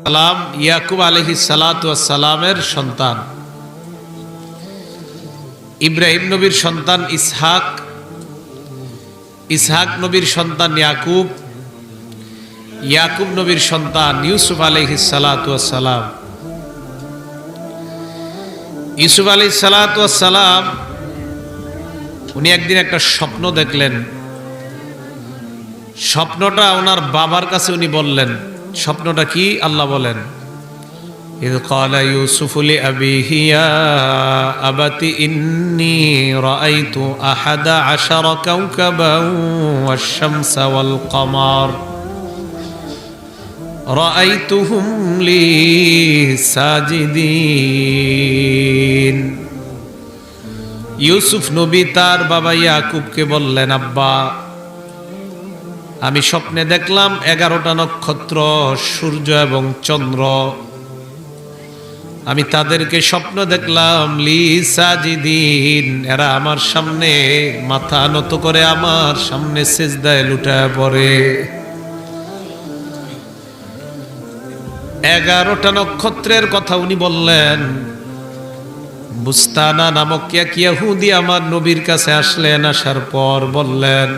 সালাম ইয়াকুব আলাইহিস সালাতু ওয়াস সালামের সন্তান, ইব্রাহিম নবীর সন্তান ইসহাক, ইসহাক নবীর সন্তান ইয়াকুব, ইয়াকুব নবীর সন্তান ইউসুফ আলাইহিস সালাতু ওয়াস সালাম। ইউসুফ আলাইহিস সালাতু ওয়াস সালাম উনি একদিন একটা স্বপ্ন দেখলেন। স্বপ্নটা ওনার বাবার কাছে উনি বললেন। স্বপ্নটা কি? আল্লাহ বলেন, ইয ক্বালা ইউসুফু লিআবিহি ইয়া আবাতি ইন্নী রাআইতু আহাদা আশারা কাওকাবান ওয়াশ-শামসা ওয়াল কমার রাআইতুহুম লি সাজিদিন। ইউসুফ নবী তার বাবা ইয়াকুবকে বললেন, আব্বা, আমি স্বপ্নে দেখলাম 11টা নক্ষত্র, সূর্য এবং চন্দ্র। আমি তাদেরকে স্বপ্ন দেখলাম লি সাজিদিন, এরা আমার সামনে মাথা নত করে আমার সামনে সিজদায় লুটায় পড়ে। 11টা নক্ষত্রের কথা উনি বললেন। বুস্তানা নামক এক ইহুদি আমার নবীর কাছে আসলেন। আসার পর বললেন,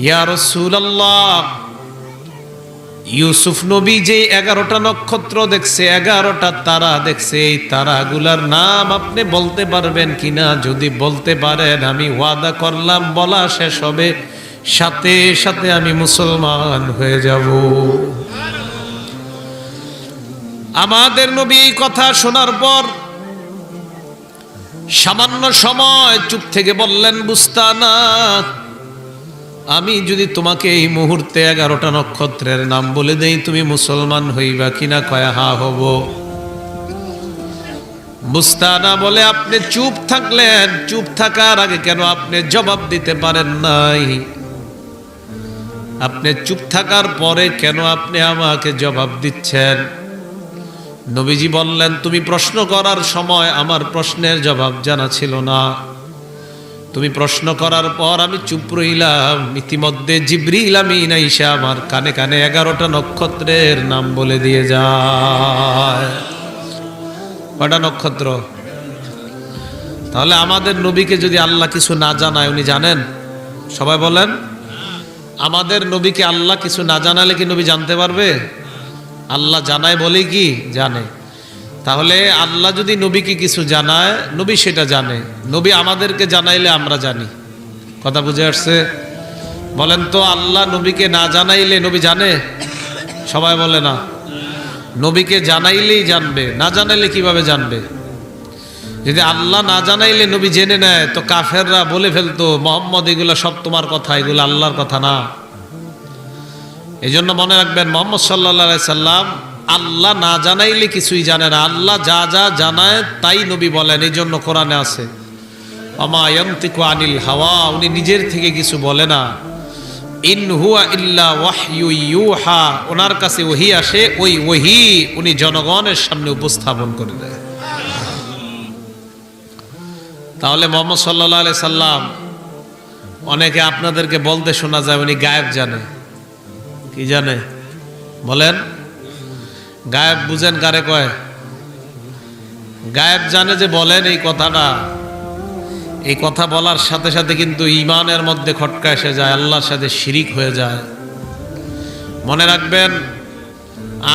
ইয়া রাসূলুল্লাহ, ইউসুফ নবী যে 11টা নক্ষত্র দেখছে, 11টা তারা দেখছে, এই তারাগুলার নাম আপনি বলতে পারবেন কিনা? যদি বলতে পারেন আমি ওয়াদা করলাম বলা শেষ হবে সাথে সাথে আমি মুসলমান হয়ে যাব। আমাদের নবী এই কথা শোনার পর সামান্য সময় চুপ থেকে বললেন, বুস্তানা, আমি যদি তোমাকে এই মুহূর্তে 11টা নক্ষত্রের নাম বলে দেই, তুমি মুসলমান হইবা কিনা? কয় হ্যাঁ হব। বুস্তানা বলে, আপনি চুপ থাকলেন, চুপ থাকার আগে কেন আপনি জবাব দিতে পারেন নাই? আপনি চুপ থাকার পরে কেন আপনি আমাকে জবাব দিচ্ছেন? নবীজি বললেন, তুমি প্রশ্ন করার সময় আমার প্রশ্নের জবাব জানা ছিল না। তুমি প্রশ্ন করার পর আমি চুপ রইলাম। ইতিমধ্যে জিবরিল আমিন আইসা আমার কানে কানে 11টা নক্ষত্রের নাম বলে দিয়ে যায়। কয়টা নক্ষত্র? তাহলে আমাদের নবীকে যদি আল্লাহ কিছু না জানায়, উনি জানেন? সবাই বলেন, আমাদের নবীকে আল্লাহ কিছু না জানালে কি নবী জানতে পারবে? আল্লাহ জানায় বলে কি জানে। তাহলে আল্লাহ যদি নবীকে কিছু জানায়, নবী সেটা জানে। নবী আমাদেরকে জানাইলে আমরা জানি। কথা বুঝে আসছে? বলেন তো, আল্লাহ নবীকে না জানাইলে নবী জানে? সবাই বলে না। নবীকে জানাইলেই জানবে, না জানাইলে কিভাবে জানবে? যদি আল্লাহ না জানাইলে নবী জেনে নেয়, তো কাফেররা বলে ফেলতো, মোহাম্মদ এগুলো সব তোমার কথা, এগুলো আল্লাহর কথা না। এই জন্য মনে রাখবেন, মুহাম্মদ সাল্লাল্লাহু আলাইহি সাল্লাম আল্লাহ না জানাইলে কিছুই জানে না। আল্লাহ যা যা জানায় তাই নবী বলেন। এই জন্য কোরআনে আছে, ওমা ইয়ানতিকু আনিল হাওয়া, উনি নিজের থেকে কিছু বলে না। ইন হুয়া ইল্লা ওয়াহয়ু ইউহা, ওনার কাছে ওহী আসে, ওই ওহী উনি জনগণের সামনে উপস্থাপন করে দেয়। তাহলে মুহাম্মদ সাল্লাল্লাহু আলাইহি সাল্লাম, অনেকে আপনাদেরকে বলতে শোনা যায় উনি গায়েব জানে। কি জানে? বলেন। গায়েব বুঝেন কারে কয়? গায়েব জানে যে বলেন এই কথাটা, এই কথা বলার সাথে সাথে কিন্তু ঈমানের মধ্যে খটকা এসে যায়, আল্লাহর সাথে শিরিক হয়ে যায়। মনে রাখবেন,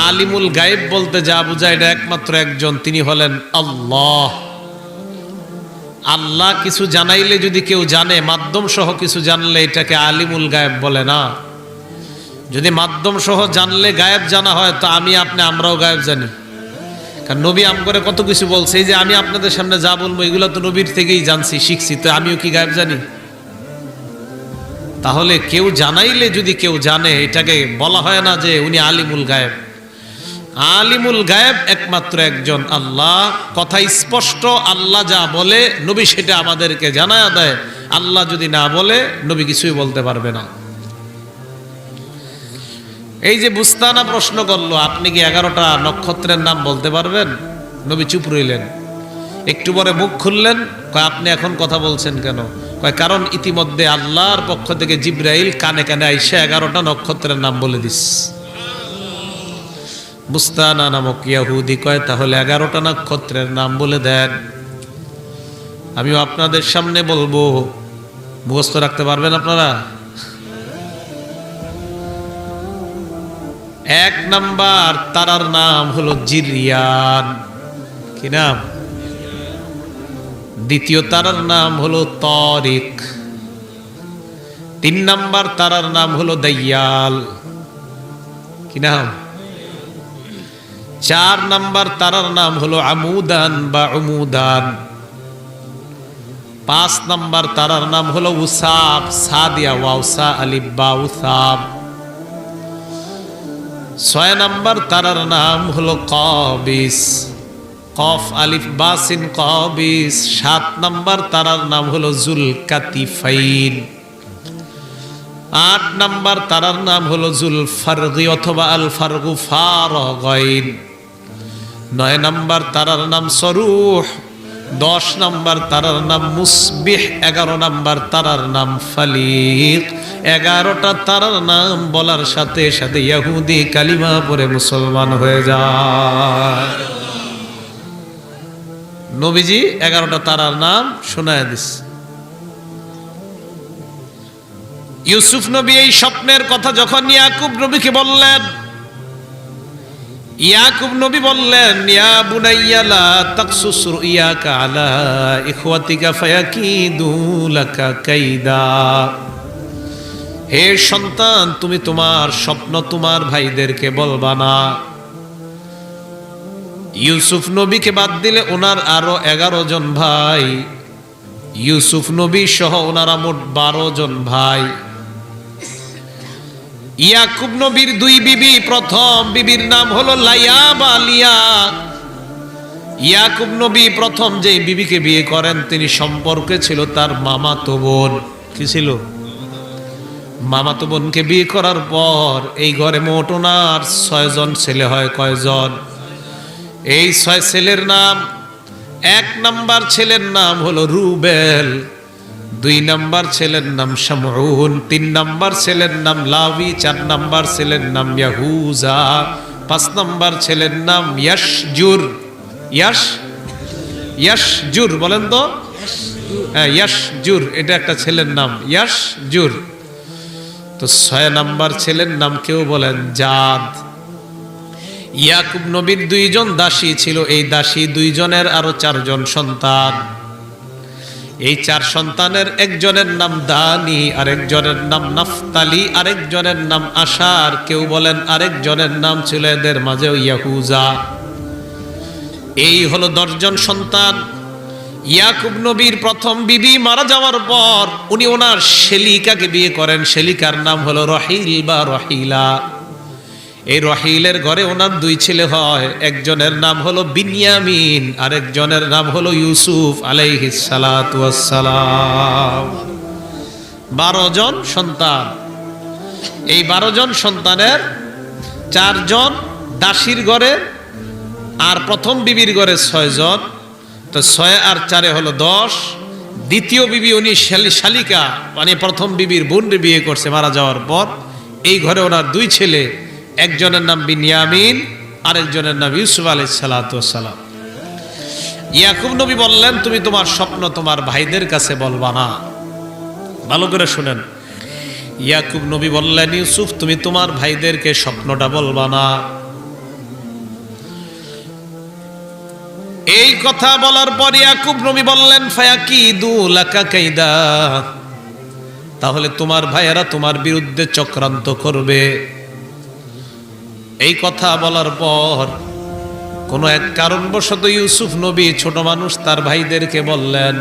আলিমুল গায়েব বলতে যা বুঝায় এটা একমাত্র একজন, তিনি হলেন আল্লাহ। আল্লাহ কিছু জানাইলে যদি কেউ জানে, মাধ্যম সহ কিছু জানলে এটাকে আলিমুল গায়েব বলে না। যদি মাধ্যম সহ জানলে গায়েব জানা হয়, তো আমি আপনি আমরাও গায়েব জানি। কারণ নবী আম করে কত কিছু বলছে, এই যে আমি আপনাদের সামনে যা বলবো এগুলো তো নবীর থেকেই জানছি, শিখছি, তো আমিও কি গায়েব জানি? তাহলে কেউ জানাইলে যদি কেউ জানে, এটাকে বলা হয় না যে উনি আলিমুল গায়েব। আলিমুল গায়েব একমাত্র একজন আল্লাহ। কথা স্পষ্ট, আল্লাহ যা বলে নবী সেটা আমাদেরকে জানায়া দেয়। আল্লাহ যদি না বলে, নবী কিছুই বলতে পারবে না। এই যে বুস্তানা প্রশ্ন করলো, আপনি কি 11টা নক্ষত্রের নাম বলতে পারবেন? নবী চুপ রইলেন। একটু পরে মুখ খুললেন, কয় আপনি এখন কথা বলছেন কেন? কয় কারণ ইতিমধ্যে আল্লাহর পক্ষ থেকে জিবরাইল কানে কানে আইসা 11টা নক্ষত্রের নাম বলে দিস। বুস্তানা নামক ইয়াহুদি কয় তাহলে 11টা নক্ষত্রের নাম বলে দেন। আমিও আপনাদের সামনে বলবো, মুখস্থ রাখতে পারবেন আপনারা? 1 নাম্বার তারার নাম হলো জিরিয়ান। কি নাম? দ্বিতীয় তারার নাম হলো তারিক। 3 নাম্বার তারার নাম হলো দাইয়াল। কি নাম? 4 নাম্বার তারার নাম হলো আমুদান বা উমুদান। 5 নাম্বার তারার নাম হলো উসাব, সাদিয়া ওয়াউসা আলিফ বা উসাব। 6 নাম্বার তারার নাম হলো কবিস, কফ আলিফ বা সিন কবিস। 7 নাম্বার তারার নাম হলো জুলকাতিফাইন। 8 নাম্বার তারার নাম হলো জুলফারগি অথবা আল ফারগু ফারগাইন। 9 নাম্বার তারার নাম সরুহ। 10 নাম্বার তারার নাম মুসবিহ। 11 নাম্বার তারার নাম ফালিক। 11টা তারার নাম বলার সাথে সাথে ইহুদি কালিমা পড়ে মুসলমান হয়ে যায়। নবীজি 11টা তারার নাম শোনায় দিছে। ইউসুফ নবী এই স্বপ্নের কথা যখন ইয়াকুব নবীকে বললেন, ইয়াকুব নবী বললেন, ইয়া বুনাইয়া লা তাকসুস রুইয়াকা আলা ইখওয়াতিকা ফায়াকিদু লাকা কাইদা। হে সন্তান, তুমি তোমার স্বপ্ন তোমার ভাইদেরকে বলবা না। ইউসুফ নবীকে বাদ দিলে ওনার আরো 11 জন ভাই, ইউসুফ নবী সহ ওনারা মোট 12 জন ভাই। ইয়াকুব নবীর 2 বিবি, প্রথম বিবির নাম হলো লাইয়া বা লিয়া। ইয়াকুব নবী প্রথম যে বিবিকে বিয়ে করেন তিনি সম্পর্কে ছিল তার মামাতো বোন। কি ছিল? মামাতো বোনকে বিয়ে করার পর এই ঘরে মোট ওনার 6 জন ছেলে হয়। কয়জন? এই 6 ছেলের নাম, 1 নাম্বার ছেলের নাম হলো রুবেল, 2 নাম্বার ছেলের নাম শামউন, 3 নাম্বার ছেলের নাম লাবি, 4 নাম্বার ছেলের নাম ইয়াহুজা, 5 নাম্বার ছেলের নাম ইয়াশজুর। ইয়াশজুর বলেন তো? হ্যাঁ, ইয়াশজুর, এটা একটা ছেলের নাম ইয়াশজুর। তো 6 নাম্বার ছেলের নাম কেউ বলেন জাদ। ইয়াকুব নবীর 2 জন দাসী ছিল, এই দাসী 2 জনের আরো 4 জন সন্তান। এই 4 সন্তানের একজনের নাম দানি, আরেকজনের নাম নাফতালি, আরেকজনের নাম আশার, কেউ বলেন আরেকজনের নাম ছিল এদের মাঝেও ইয়াহুজা। এই হলো 10 জন সন্তান। ইয়াকুব নবীর প্রথম বিবি মারা যাওয়ার পর উনি ওনার শেলিকাকে বিয়ে করেন। শেলিকার নাম হলো রহিল বা রহিলা। এই রহিলের ঘরে ওনার 2 ছেলে হয়, একজনের নাম হলো বিনিয়ামিন, আরেকজনের নাম হলো ইউসুফ আলাইহিস সালাতু ওয়াস সালাম। 12 জন সন্তান। এই 12 জন সন্তানের 4 জন দাসীর ঘরে আর প্রথম বিবির ঘরে 6 জন। তো 6 আর 4 হলো 10। দ্বিতীয় বিবি উনি শালিকা মানে প্রথম বিবির বোন বিয়ে করছে মারা যাওয়ার পর। এই ঘরে ওনার 2 ছেলে, একজনের নাম বিনিয়ামিন, আরেকজনের নাম ইউসুফ আলাইহিস সালাতু ওয়াস সালাম। ইয়াকুব নবী বললেন, তুমি তোমার স্বপ্ন তোমার ভাইদের কাছে বলবা না। ভালো করে শুনেন, ইয়াকুব নবী বললেন, ইউসুফ তুমি তোমার ভাইদেরকে স্বপ্নটা বলবা না। এই কথা বলার পর ইয়াকুব নবী বললেন, ফায়াকিদু লাকা কাইদা, তাহলে তোমার ভাইয়েরা তোমার বিরুদ্ধে চক্রান্ত করবে। এই কথা বলার পর কোনো এক কারণবশত ইউসুফ নবী ছোট মানুষ তার ভাইদেরকে বললেন,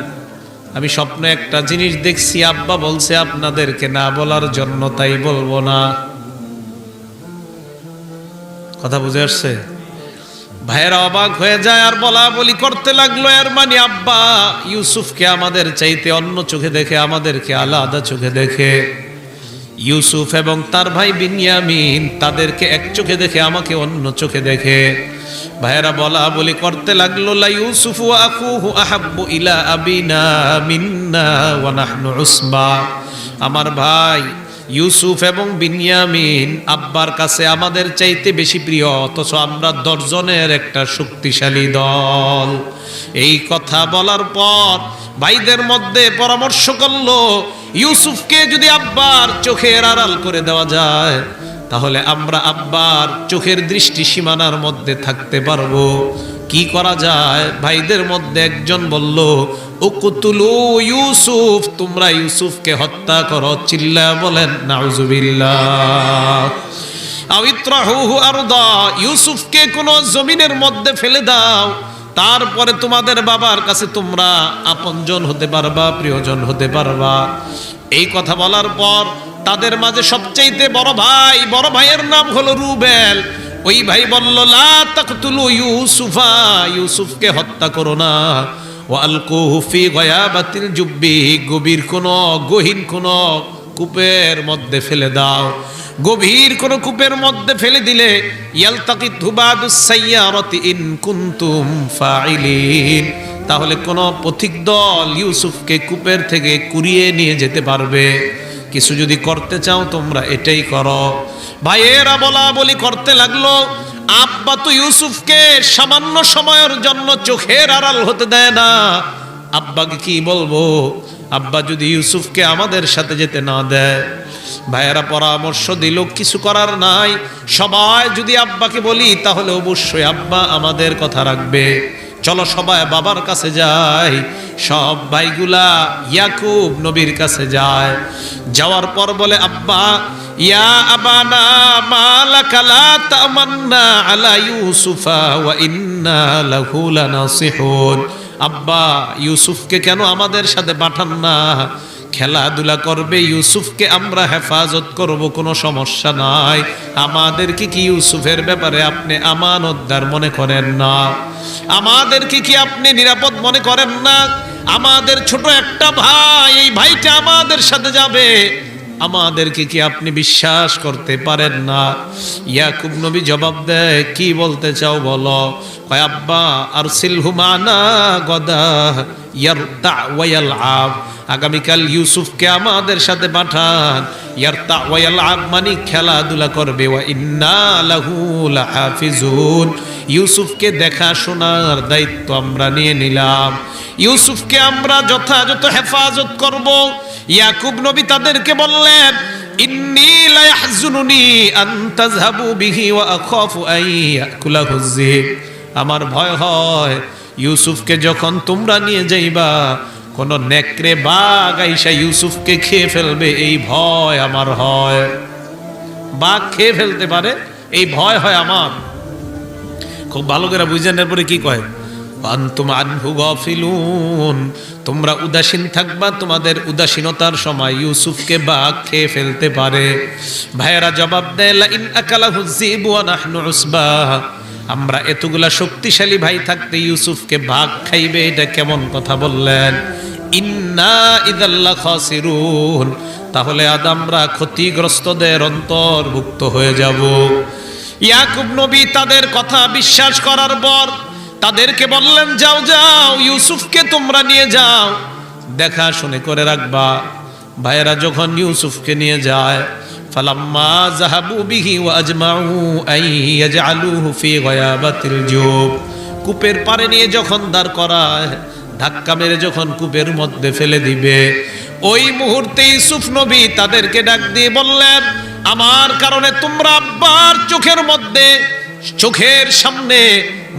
আমি স্বপ্নে একটা জিনিস দেখছি, আব্বা বলছে আপনাদেরকে না বলার জন্য, তাই বলবো না। কথা বুঝে আসছে? ভাইয়েরা অবাক হয়ে যায় আর বলা বলি করতে লাগলো, এর মানে আব্বা ইউসুফকে আমাদের চাইতে অন্য চোখে দেখে, আমাদেরকে আলাদা চোখে দেখে। ইউসুফ এবং তার ভাই বিনিয়ামিন তাদেরকে এক চোখে দেখে, আমাকে অন্য চোখে দেখে। ভাইয়েরা বলা বলি করতে লাগলো, লা ইউসুফ ওয়া আখুহু আহাব্বু ইলা আবিনা মিন্না ওয়া নাহনু উসবা। আমার ভাই ইউসুফ এবং বিনিয়ামিন আব্বার কাছে আমাদের চাইতে বেশি প্রিয়, অথচ আমরা 10 জনের একটা শক্তিশালী দল। এই কথা বলার পর ভাইদের মধ্যে পরামর্শ করলো, ইউসুফকে যদি আব্বার চোখের আড়াল করে দেওয়া যায় তাহলে আমরা আব্বার চোখের দৃষ্টি সীমানার মধ্যে থাকতে পারবো। কি করা যায়? ভাইদের মধ্যে একজন বলল, উকতুলু ইউসুফ, তোমরা ইউসুফকে হত্যা করো। চিল্লা বলেন নাউজুবিল্লাহ। আবিত্রাহুহু আরদা, ইউসুফকে কোন জমিনের মধ্যে ফেলে দাও, তারপরে তোমাদের বাবার কাছে তোমরা আপনজন হতে পারবা, প্রিয়জন হতে পারবা। এই কথা বলার পর তাদের মাঝে সবচাইতে বড় ভাইয়ের নাম হলো রুবেল। ওই ভাই বলল, লা তাকতুলু ইউসুফা, ইউসুফকে হত্যা করো না। ওয়ালকুহু ফি গায়াবাতিল জুব্বি, গহীন কোন কূপের মধ্যে ফেলে দাও। গভীর কোন কূপের মধ্যে ফেলে দিলে ইয়ালতাকিতহু বাদুস সাইয়ারাতি ইন কুনতুম ফাইলিন, তাহলে কোন পথিক দল ইউসুফকে কূপের থেকে কুড়িয়ে নিয়ে যেতে পারবে। কিছু যদি করতে চাও তোমরা এটাই করো। ভাইয়েরা বলা বলি করতে লাগলো। আব্বা তো ইউসুফকে সামান্য সময়ের জন্য চোখের আড়াল হতে দেয় না। আব্বাকে কি বলবো? আব্বা যদি ইউসুফকে আমাদের সাথে যেতে না দেয়। ভাইয়েরা পরামর্শ দিল, কিছু করার নাই, সবাই যদি আব্বাকে বলি তাহলে অবশ্যই আব্বা আমাদের কথা রাখবে। চলো সবাই বাবার কাছে যাই। সব ভাইগুলা ইয়াকুব নবীর কাছে যায়। যাওয়ার পর বলে, আব্বা, ইয়া আবানা মালাকা লা তামান্না আলা ইউসুফা ওয়া ইন্না লাহু লানাসিহুন। আব্বা, ইউসুফকে কেন আমাদের সাথে পাঠান না? খেলাধুলা করবে, ইউসুফকে আমরা হেফাজত করব, কোনো সমস্যা নাই। আমাদেরকে কি ইউসুফের ব্যাপারে আপনি আমানতদার মনে করেন না? আমাদেরকে কি আপনি নিরাপদ মনে করেন না? আমাদের ছোট একটা ভাই, এই ভাইটা আমাদের সাথে যাবে, আমাদেরকে কি আপনি বিশ্বাস করতে পারেন না? ইয়াকুব নবী জবাব দেয়, কি বলতে চাও বলো। কয়, আব্বা আরসিলহু মানা গদা ইয়ারতা ওয়া ইয়ালআব, আগামীকাল ইউসুফকে আমাদের সাথে পাঠান। ইয়ারতা ওয়া ইয়ালআব মানে খেলাধুলা করবে। ওয়া ইন্না লাহু লাহাফিজুন, ইউসুফকে দেখাশোনার দায়িত্ব আমরা নিয়ে নিলাম। ইউসুফকে আমরা যথাযথ হেফাজত করব। ইয়াকুব নবী তাদেরকে বললেন, ইন্নী লা ইয়াহজুনুনি আন তাযহাবু বিহি ওয়া আখাফু আন ইয়াকুলাহু যিব, আমার ভয় হয় ইউসুফকে যখন তোমরা নিয়ে যাইবা কোন নেকড়ে বাঘ আইসা ইউসুফকে খেয়ে ফেলবে, এই ভয় আমার হয়। বাঘ খেয়ে ফেলতে পারে, এই ভয় হয় আমার। খুব ভালো করে বুঝেন। এরপরে কি কয়, আনতুম আনহু গাফিলুন, তোমরা উদাসীন থাকবা, তোমাদের উদাসীনতার সময় ইউসুফকে বাঘ খেয়ে ফেলতে পারে। ভাইয়েরা জবাব দেয়, লা ইন আকালাহু যিবু ওয়া নাহনু উসবা, আমরা এতগুলা শক্তিশালী ভাই থাকতে ইউসুফকে বাঘ খাইবে, এটা কেমন কথা বললেন? ইন্না ইযাল্লা খাসিরুন, তাহলে আজ আমরা ক্ষতিগ্রস্তদের অন্তর্ভুক্ত হয়ে যাব। ইয়াকুব নবী তাদের কথা বিশ্বাস করার পর তাদেরকে বললেন, যাও যাও, ইউসুফকে তোমরা নিয়ে যাও, দেখা শুনে করে রাখবা। ভাইয়েরা যখন ইউসুফকে নিয়ে যায়, ফালাম্মা যাহাবু বিহি ওয়া আজমাউ আন ইয়াজআলুহু ফি গায়াবাতিল জুব, কূপের পারে নিয়ে যখন দাঁড় করায়, ধাক্কা মেরে যখন কূপের মধ্যে ফেলে দিবে, ওই মুহূর্তে ইউসুফ নবী তাদেরকে ডাক দিয়ে বললেন, আমার কারণে তোমরা আব্বার চোখের সামনে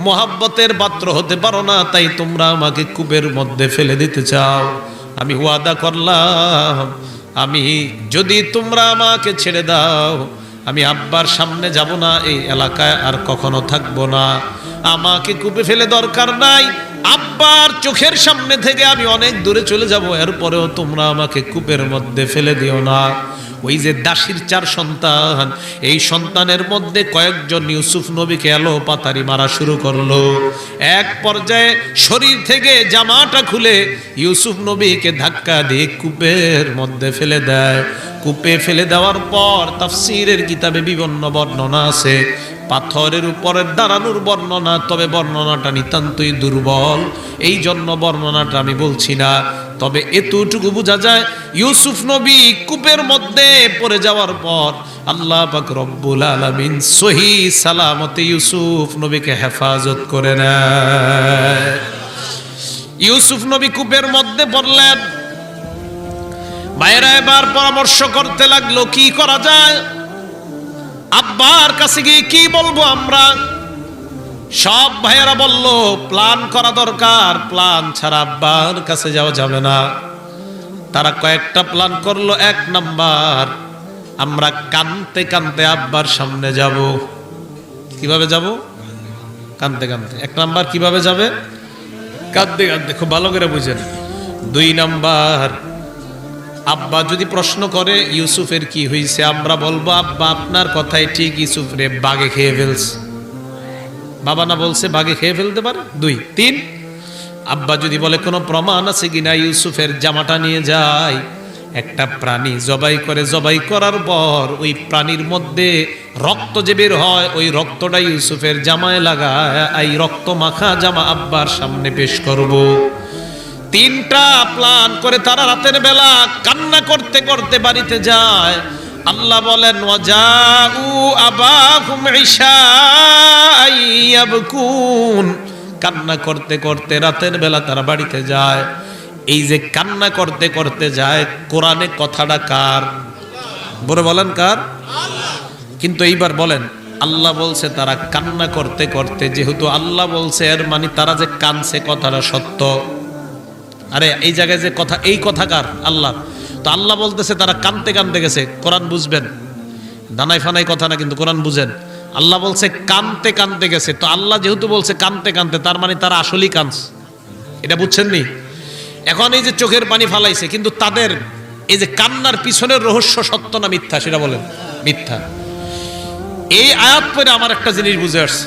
মোহাব্বতের পাত্র হতে পারো না, তাই তোমরা আমাকে কূপের মধ্যে ফেলে দিতে চাও। আমি ওয়াদা করলাম, আমি যদি তোমরা আমাকে ছেড়ে দাও, আমি আব্বার সামনে যাব না, এই এলাকায় আর কখনো থাকবো না। আমাকে কূপে ফেলে দরকার নাই, আব্বার চোখের সামনে থেকে আমি অনেক দূরে চলে যাব, এরপরেও তোমরা আমাকে কূপের মধ্যে ফেলে দিও না। ওই যে দাসীর 4 সন্তান, এই সন্তানের মধ্যে কয়েকজন ইউসুফ নবীকে এলো পাতারি মারা শুরু করলো। এক পর্যায়ে শরীর থেকে জামাটা খুলে ইউসুফ নবীকে ধাক্কা দিয়ে কূপের মধ্যে ফেলে দেয়। কূপে ফেলে দেওয়ার পর তাফসীরের কিতাবে বিভিন্ন বর্ণনা আছে, পাথরের উপরে দাঁড়ানোর বর্ণনা, তবে বর্ণনাটা নিতান্তই দুর্বল, এই জন্য বর্ণনাটা আমি বলছি না। তবে এতটুকু বোঝা যায় ইউসুফ নবী কূপের মধ্যে পড়ে যাওয়ার পর আল্লাহ পাক রব্বুল আলামিন সহি সালামতে ইউসুফ নবীকে হেফাজত করে নেয়। ইউসুফ নবী কূপের মধ্যে পড়লেন। ভাইয়েরা এবার পরামর্শ করতে লাগলো কি করা যায়, আব্বার কাছে গিয়ে কি বলবো আমরা। সব ভাইয়েরা বলল প্ল্যান করা দরকার, প্ল্যান ছাড়া আব্বার কাছে যাওয়া যাবে না। তারা কয়েকটা প্ল্যান করলো। 1 নাম্বার, আমরা কাঁদতে কাঁদতে আব্বার সামনে যাব। কিভাবে যাব? কাঁদতে কাঁদতে। 1 নাম্বার কিভাবে যাবে? কাঁদতে কাঁদতে। খুব ভালো করে বুঝেন। 2 নাম্বার, আব্বা যদি প্রশ্ন করে ইউসুফের কি হয়েছে, আমরা বলবো আব্বা আপনার কথাই ঠিক, ইউসুফ রে বাঘে খেয়ে ফেলছে। বাবা না বলছে বাঘে খেয়ে ফেলতে পারে। 2। 3, আব্বা যদি বলে কোনো প্রমাণ আছে কিনা, ইউসুফের জামাটা নিয়ে যায়, একটা প্রাণী জবাই করে, জবাই করার পর ওই প্রাণীর মধ্যে রক্ত যে বের হয়, ওই রক্তটা ইউসুফের জামায় লাগায়, এই রক্ত মাখা জামা আব্বার সামনে পেশ করব। 3টা প্ল্যান করে তারা রাতের বেলা কান্না করতে করতে বাড়িতে যায়। আল্লাহ বলেন ওয়াজাউ আবাহুম ইশাআন ইয়াবকুন, কান্না করতে করতে রাতের বেলা তারা বাড়িতে যায়। এই যে কান্না করতে করতে যায়, কোরআনে কথাটা কার? বলে বলেন কার? কিন্তু এইবার বলেন আল্লাহ বলছে তারা কান্না করতে করতে, যেহেতু আল্লাহ বলছে এর মানে তারা যে কানছে কথাটা সত্য। আরে এই জায়গায় যে কথা, এই কথা কার? আল্লাহ। তো আল্লাহ বলতেছে তারা কানতে কানতে গেছে। কোরআন বুঝবেন, দানাই ফানাই কথা না, কিন্তু কোরআন বুঝেন। আল্লাহ বলছে কানতে কানতে গেছে। তো আল্লাহ যেহেতু বলছে কানতে কানতে, তার মানে তারা আসলেই কানছে। এটা বুঝছেন নি? এখন এই যে চোখের পানি ফালাইছে, কিন্তু তাদের এই যে কান্নার পিছনের রহস্য সত্য না মিথ্যা, সেটা বলেন। মিথ্যা। এই আয়াত পড়ে আমার একটা জিনিস বুঝে আসছে।